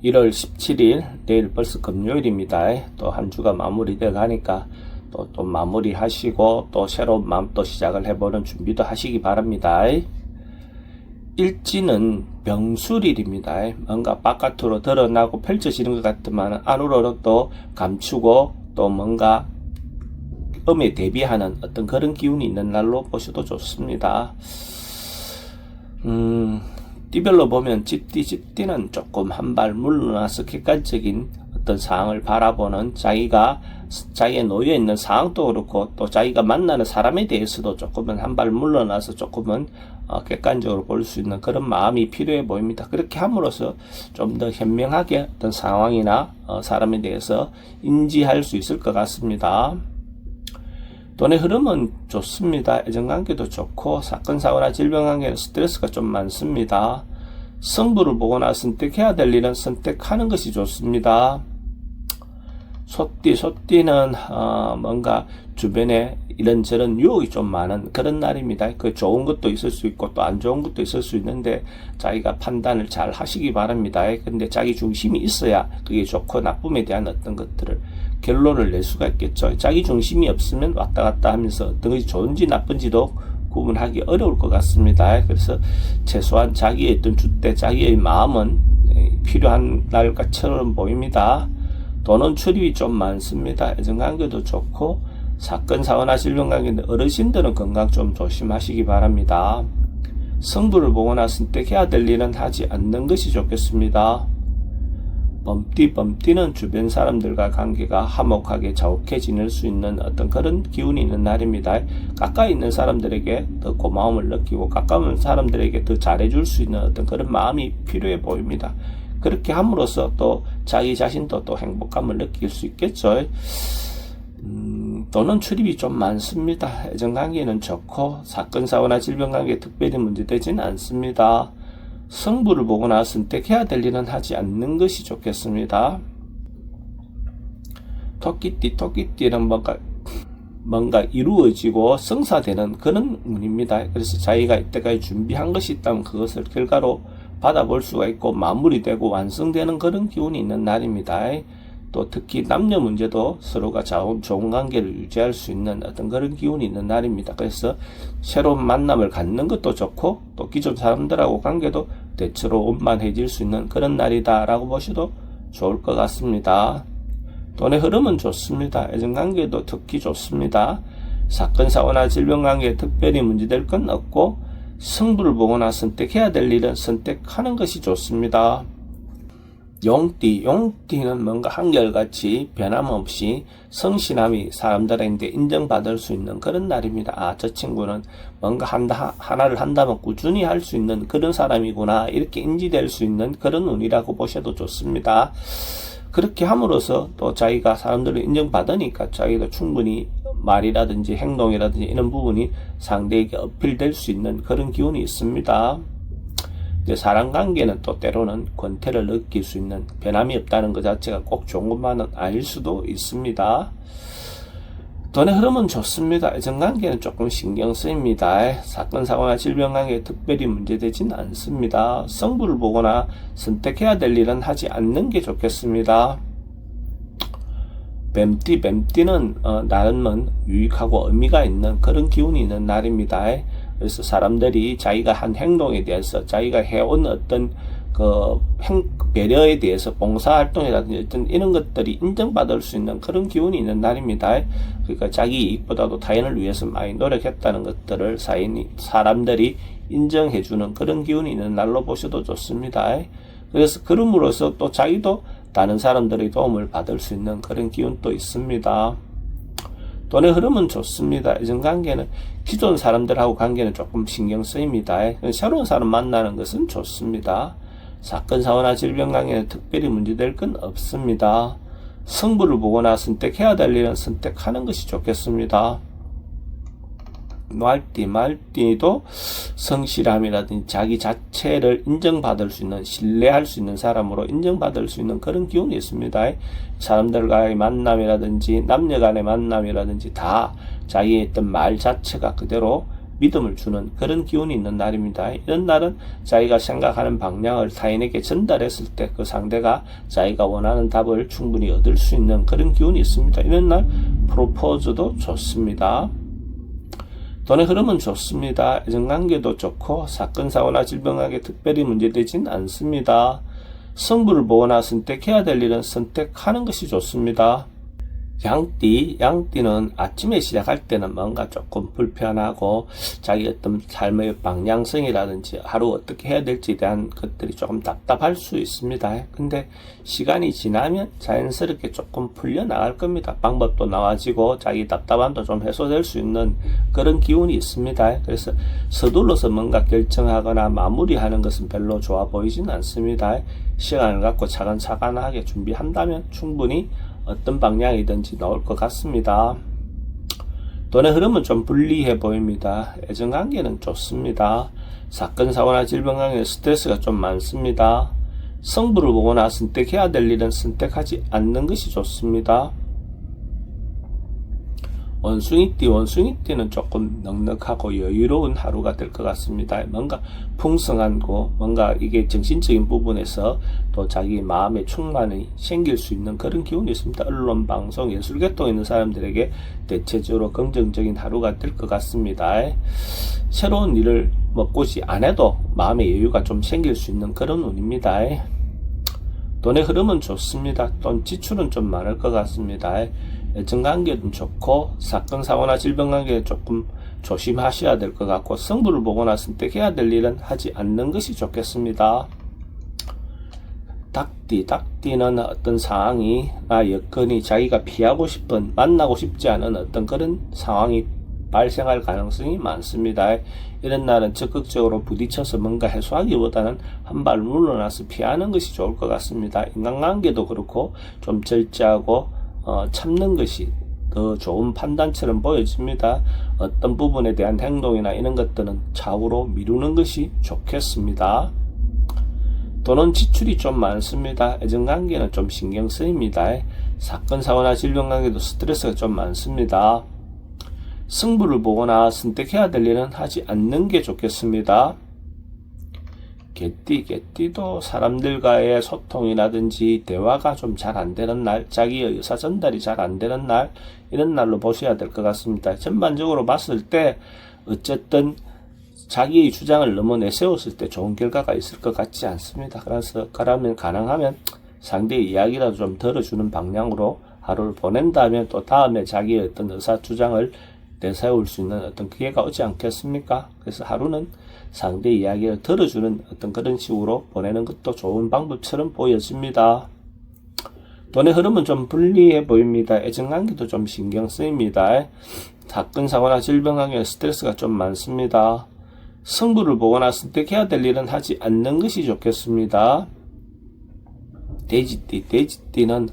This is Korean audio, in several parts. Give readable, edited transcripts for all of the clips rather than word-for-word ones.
1월 17일 내일 벌써 금요일입니다. 또 한 주가 마무리돼 가니까 또 마무리 하시고 또 새로운 마음 또 시작을 해보는 준비도 하시기 바랍니다. 일지는 병술일입니다. 뭔가 바깥으로 드러나고 펼쳐지는 것 같지만 안으로 또 감추고 또 뭔가 음에 대비하는 어떤 그런 기운이 있는 날로 보셔도 좋습니다. 띠별로 보면 찌띠는 조금 한 발 물러나서 객관적인 어떤 상황을 바라보는 자기에 놓여 있는 상황도 그렇고 또 자기가 만나는 사람에 대해서도 조금은 한 발 물러나서 조금은 객관적으로 볼 수 있는 그런 마음이 필요해 보입니다. 그렇게 함으로써 좀 더 현명하게 어떤 상황이나 사람에 대해서 인지할 수 있을 것 같습니다. 돈의 흐름은 좋습니다. 애정관계도 좋고 사건, 사고나 질병관계는 스트레스가 좀 많습니다. 승부를 보거나 선택해야 될 일은 선택하는 것이 좋습니다. 소띠는 뭔가 주변에 이런저런 유혹이 좀 많은 그런 날입니다. 그 좋은 것도 있을 수 있고 또 안 좋은 것도 있을 수 있는데 자기가 판단을 잘 하시기 바랍니다. 근데 자기 중심이 있어야 그게 좋고 나쁨에 대한 어떤 것들을 결론을 낼 수가 있겠죠. 자기 중심이 없으면 왔다 갔다 하면서 어떤 것이 좋은지 나쁜지도 구분하기 어려울 것 같습니다. 그래서 최소한 자기의 어떤 주대, 자기의 마음은 필요한 날처럼 보입니다. 돈은 출입이 좀 많습니다. 애정관계도 좋고 사건, 사고나 질병관계인데 어르신들은 건강 좀 조심하시기 바랍니다. 승부를 보거나 선택해야 될 일은 하지 않는 것이 좋겠습니다. 범띠는 주변 사람들과 관계가 화목하게 자욱해 지낼 수 있는 어떤 그런 기운이 있는 날입니다. 가까이 있는 사람들에게 더 고마움을 느끼고 가까운 사람들에게 더 잘해줄 수 있는 어떤 그런 마음이 필요해 보입니다. 그렇게 함으로써 또 자기 자신도 또 행복감을 느낄 수 있겠죠. 돈은 출입이 좀 많습니다. 애정관계는 좋고 사건, 사고나 질병관계에 특별히 문제되지는 않습니다. 승부를 보거나 선택해야 될 일은 하지 않는 것이 좋겠습니다. 토끼띠는 뭔가 이루어지고 성사되는 그런 운입니다. 그래서 자기가 이때까지 준비한 것이 있다면 그것을 결과로 받아볼 수가 있고 마무리되고 완성되는 그런 기운이 있는 날입니다. 또 특히 남녀 문제도 서로가 좋은 관계를 유지할 수 있는 어떤 그런 기운이 있는 날입니다. 그래서 새로운 만남을 갖는 것도 좋고 또 기존 사람들하고 관계도 대체로 원만해질 수 있는 그런 날이다라고 보셔도 좋을 것 같습니다. 돈의 흐름은 좋습니다. 애정관계도 특히 좋습니다. 사건, 사고나 질병관계에 특별히 문제될 건 없고 승부를 보거나 선택해야 될 일은 선택하는 것이 좋습니다. 용띠는 뭔가 한결같이 변함없이 성실함이 사람들한테 인정받을 수 있는 그런 날입니다. 저 친구는 뭔가 하나를 한다면 꾸준히 할 수 있는 그런 사람이구나 이렇게 인지될 수 있는 그런 운이라고 보셔도 좋습니다. 그렇게 함으로써 또 자기가 사람들을 인정받으니까 자기도 충분히 말이라든지 행동이라든지 이런 부분이 상대에게 어필될 수 있는 그런 기운이 있습니다. 사람 관계는 또 때로는 권태를 느낄 수 있는 변함이 없다는 것 자체가 꼭 좋은 것만은 아닐 수도 있습니다. 돈의 흐름은 좋습니다. 애정관계는 조금 신경 쓰입니다. 사건, 사고나 질병관계에 특별히 문제되진 않습니다. 승부를 보거나 선택해야 될 일은 하지 않는 게 좋겠습니다. 뱀띠는 나름은 유익하고 의미가 있는 그런 기운이 있는 날입니다. 그래서 사람들이 자기가 한 행동에 대해서 자기가 해온 어떤 배려에 대해서 봉사활동이라든지 어떤 이런 것들이 인정받을 수 있는 그런 기운이 있는 날입니다. 그러니까 자기 이익보다도 타인을 위해서 많이 노력했다는 것들을 사람들이 인정해주는 그런 기운이 있는 날로 보셔도 좋습니다. 그래서 그럼으로써 또 자기도 다른 사람들의 도움을 받을 수 있는 그런 기운도 있습니다. 돈의 흐름은 좋습니다. 애정관계는 기존 사람들하고 관계는 조금 신경 쓰입니다. 새로운 사람 만나는 것은 좋습니다. 사건, 사고나 질병관계는 특별히 문제될 건 없습니다. 승부를 보거나 선택해야 될 일은 선택하는 것이 좋겠습니다. 말띠도 성실함이라든지 자기 자체를 인정받을 수 있는, 신뢰할 수 있는 사람으로 인정받을 수 있는 그런 기운이 있습니다. 사람들과의 만남이라든지 남녀 간의 만남이라든지 다 자기의 어떤 말 자체가 그대로 믿음을 주는 그런 기운이 있는 날입니다. 이런 날은 자기가 생각하는 방향을 타인에게 전달했을 때 그 상대가 자기가 원하는 답을 충분히 얻을 수 있는 그런 기운이 있습니다. 이런 날 프로포즈도 좋습니다. 돈의 흐름은 좋습니다. 애정관계도 좋고 사건, 사고나 질병하게 특별히 문제되진 않습니다. 승부를 보거나 선택해야 될 일은 선택하는 것이 좋습니다. 양띠는 아침에 시작할 때는 뭔가 조금 불편하고 자기 어떤 삶의 방향성이라든지 하루 어떻게 해야 될지에 대한 것들이 조금 답답할 수 있습니다. 근데 시간이 지나면 자연스럽게 조금 풀려나갈 겁니다. 방법도 나아지고 자기 답답함도 좀 해소될 수 있는 그런 기운이 있습니다. 그래서 서둘러서 뭔가 결정하거나 마무리하는 것은 별로 좋아 보이진 않습니다. 시간을 갖고 차근차근하게 준비한다면 충분히 어떤 방향이든지 나올 것 같습니다. 돈의 흐름은 좀 불리해 보입니다. 애정관계는 좋습니다. 사건, 사고나 질병관계는 스트레스가 좀 많습니다. 승부를 보거나 선택해야 될 일은 선택하지 않는 것이 좋습니다. 원숭이띠는 조금 넉넉하고 여유로운 하루가 될 것 같습니다. 뭔가 풍성하고 뭔가 이게 정신적인 부분에서 또 자기 마음의 충만이 생길 수 있는 그런 기운이 있습니다. 언론, 방송, 예술계통에 있는 사람들에게 대체적으로 긍정적인 하루가 될 것 같습니다. 새로운 일을 꾸지 안 해도 마음의 여유가 좀 생길 수 있는 그런 운입니다. 돈의 흐름은 좋습니다. 돈 지출은 좀 많을 것 같습니다. 애정관계는 좋고 사건, 사고나 질병관계는 조금 조심하셔야 될 것 같고 승부를 보거나 선택해야 될 일은 하지 않는 것이 좋겠습니다. 닭띠는 어떤 상황이나 여건이 자기가 피하고 싶은 만나고 싶지 않은 어떤 그런 상황이 발생할 가능성이 많습니다. 이런 날은 적극적으로 부딪혀서 뭔가 해소하기보다는 한 발 물러나서 피하는 것이 좋을 것 같습니다. 인간관계도 그렇고 좀 절제하고 참는 것이 더 좋은 판단처럼 보여집니다. 어떤 부분에 대한 행동이나 이런 것들은 차후로 미루는 것이 좋겠습니다. 돈은 지출이 좀 많습니다. 애정관계는 좀 신경 쓰입니다. 사건, 사고나 질병관계도 스트레스가 좀 많습니다. 승부를 보거나 선택해야 될 일은 하지 않는 게 좋겠습니다. 개띠도 사람들과의 소통이라든지 대화가 좀 잘 안 되는 날, 자기의 의사 전달이 잘 안 되는 날, 이런 날로 보셔야 될 것 같습니다. 전반적으로 봤을 때 어쨌든 자기의 주장을 너무 내세웠을 때 좋은 결과가 있을 것 같지 않습니다. 그래서 가능하면 상대의 이야기라도 좀 들어주는 방향으로 하루를 보낸다면 또 다음에 자기의 어떤 의사 주장을 내세울 수 있는 어떤 기회가 오지 않겠습니까? 그래서 하루는 상대 이야기를 들어주는 어떤 그런 식으로 보내는 것도 좋은 방법처럼 보여집니다. 돈의 흐름은 좀 불리해 보입니다. 애정관계도 좀 신경 쓰입니다. 사건, 사고나 질병관계는 스트레스가 좀 많습니다. 승부를 보거나 선택해야 될 일은 하지 않는 것이 좋겠습니다. 돼지띠는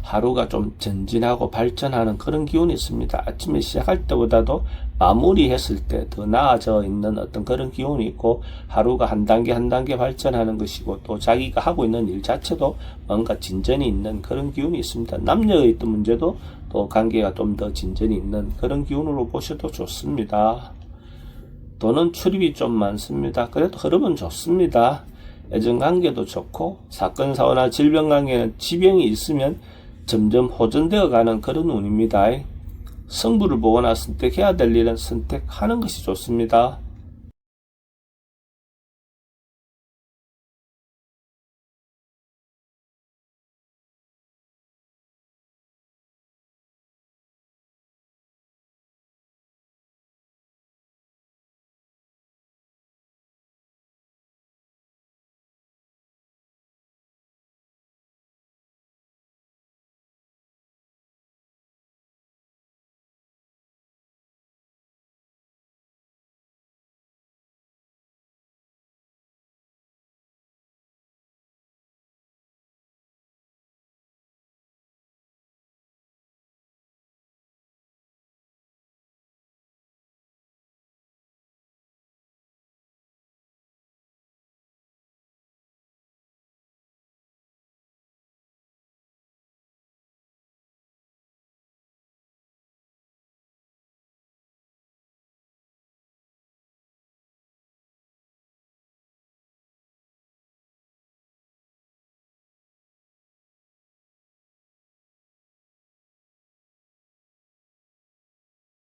하루가 좀 전진하고 발전하는 그런 기운이 있습니다. 아침에 시작할 때보다도 마무리했을 때 더 나아져 있는 어떤 그런 기운이 있고 하루가 한 단계 한 단계 발전하는 것이고 또 자기가 하고 있는 일 자체도 뭔가 진전이 있는 그런 기운이 있습니다. 남녀의 또 문제도 또 관계가 좀 더 진전이 있는 그런 기운으로 보셔도 좋습니다. 돈은 출입이 좀 많습니다. 그래도 흐름은 좋습니다. 애정관계도 좋고 사건, 사고나 질병관계는 지병이 있으면 점점 호전되어 가는 그런 운입니다. 승부를 보거나 선택해야 될 일은 선택하는 것이 좋습니다.